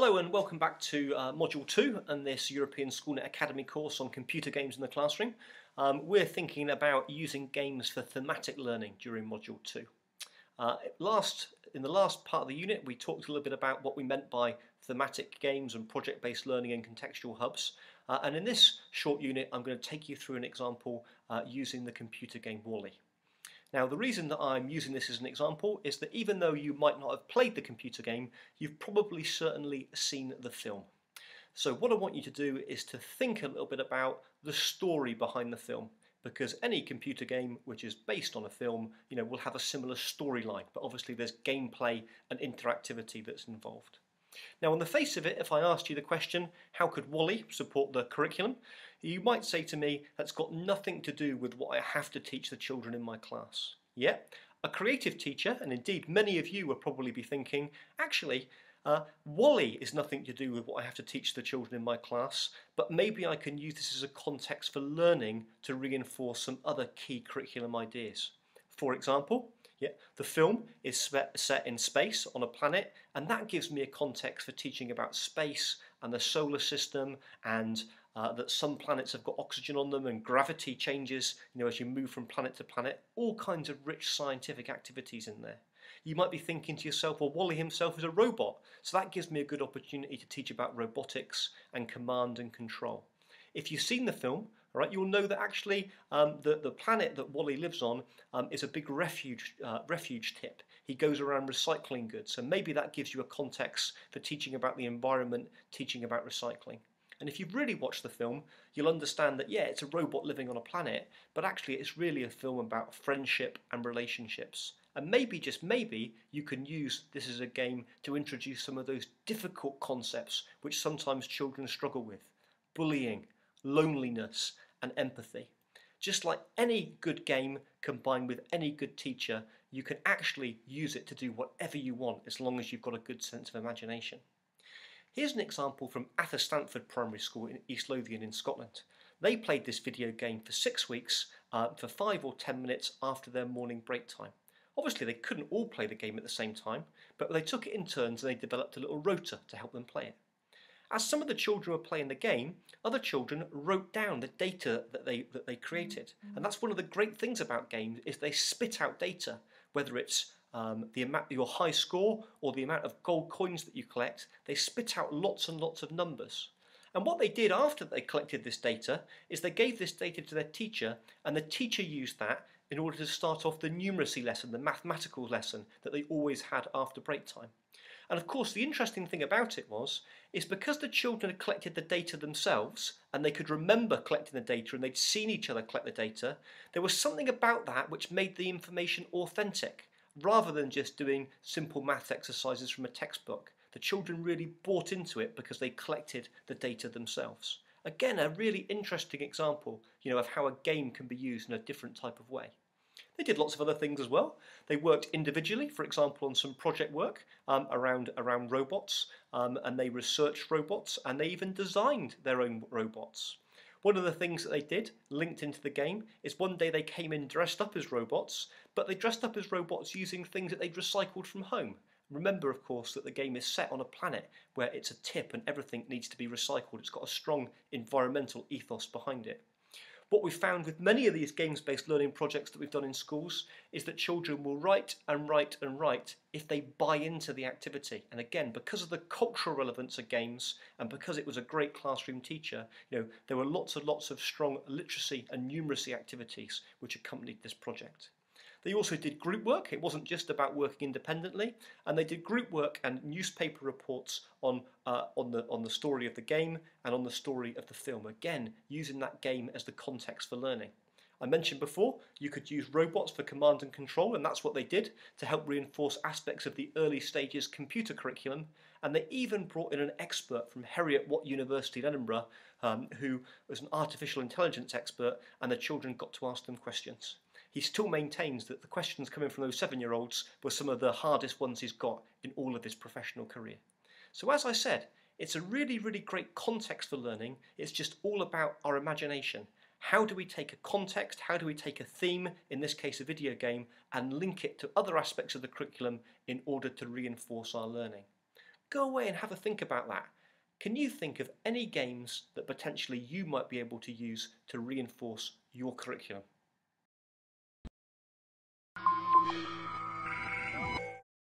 Hello and welcome back to Module 2 and this European Schoolnet Academy course on computer games in the classroom. We're thinking about using games for thematic learning during Module 2. In the last part of the unit we talked a little bit about what we meant by thematic games and project-based learning and contextual hubs. And in this short unit I'm going to take you through an example using the computer game Wall-E. Now the reason that I'm using this as an example is that even though you might not have played the computer game, you've probably certainly seen the film. So what I want you to do is to think a little bit about the story behind the film, because any computer game which is based on a film, will have a similar storyline, but obviously there's gameplay and interactivity that's involved. Now on the face of it, if I asked you the question, how could Wall-E support the curriculum? You might say to me, that's got nothing to do with what I have to teach the children in my class. Yet, a creative teacher, and indeed many of you will probably be thinking, actually, Wall-E is nothing to do with what I have to teach the children in my class, but maybe I can use this as a context for learning to reinforce some other key curriculum ideas. For example, the film is set in space on a planet, and that gives me a context for teaching about space and the solar system, and that some planets have got oxygen on them and gravity changes as you move from planet to planet. All kinds of rich scientific activities in there. You might be thinking to yourself, well, Wall-E himself is a robot, so that gives me a good opportunity to teach about robotics and command and control. If you've seen the film, you'll know that actually the planet that Wall-E lives on is a big refuge tip. He goes around recycling goods, so maybe that gives you a context for teaching about the environment, teaching about recycling. And if you've really watched the film, you'll understand that, it's a robot living on a planet, but actually it's really a film about friendship and relationships. And maybe, just maybe, you can use this as a game to introduce some of those difficult concepts which sometimes children struggle with. Bullying, loneliness, and empathy. Just like any good game combined with any good teacher, you can actually use it to do whatever you want as long as you've got a good sense of imagination. Here's an example from Atherstanford Primary School in East Lothian in Scotland. They played this video game for 6 weeks for 5 or 10 minutes after their morning break time. Obviously they couldn't all play the game at the same time, but they took it in turns and they developed a little rota to help them play it. As some of the children were playing the game, other children wrote down the data that they created. And that's one of the great things about games, is they spit out data, whether it's your high score or the amount of gold coins that you collect. They spit out lots and lots of numbers. And what they did after they collected this data is they gave this data to their teacher, and the teacher used that in order to start off the numeracy lesson, the mathematical lesson that they always had after break time. And of course the interesting thing about it is because the children had collected the data themselves and they could remember collecting the data and they'd seen each other collect the data, there was something about that which made the information authentic, rather than just doing simple math exercises from a textbook. The children really bought into it because they collected the data themselves. Again, a really interesting example, of how a game can be used in a different type of way. They did lots of other things as well. They worked individually, for example, on some project work around robots, and they researched robots, and they even designed their own robots. One of the things that they did, linked into the game, is one day they came in dressed up as robots, but they dressed up as robots using things that they'd recycled from home. Remember, of course, that the game is set on a planet where it's a tip and everything needs to be recycled. It's got a strong environmental ethos behind it. What we've found with many of these games-based learning projects that we've done in schools is that children will write and write and write if they buy into the activity. And again, because of the cultural relevance of games and because it was a great classroom teacher, there were lots and lots of strong literacy and numeracy activities which accompanied this project. They also did group work. It wasn't just about working independently, and they did group work and newspaper reports on the story of the game and on the story of the film. Again, using that game as the context for learning. I mentioned before, you could use robots for command and control, and that's what they did to help reinforce aspects of the early stages computer curriculum. And they even brought in an expert from Heriot-Watt University in Edinburgh, who was an artificial intelligence expert, and the children got to ask them questions. He still maintains that the questions coming from those 7-year-olds were some of the hardest ones he's got in all of his professional career. So as I said, it's a really, really great context for learning. It's just all about our imagination. How do we take a context, how do we take a theme, in this case a video game, and link it to other aspects of the curriculum in order to reinforce our learning? Go away and have a think about that. Can you think of any games that potentially you might be able to use to reinforce your curriculum?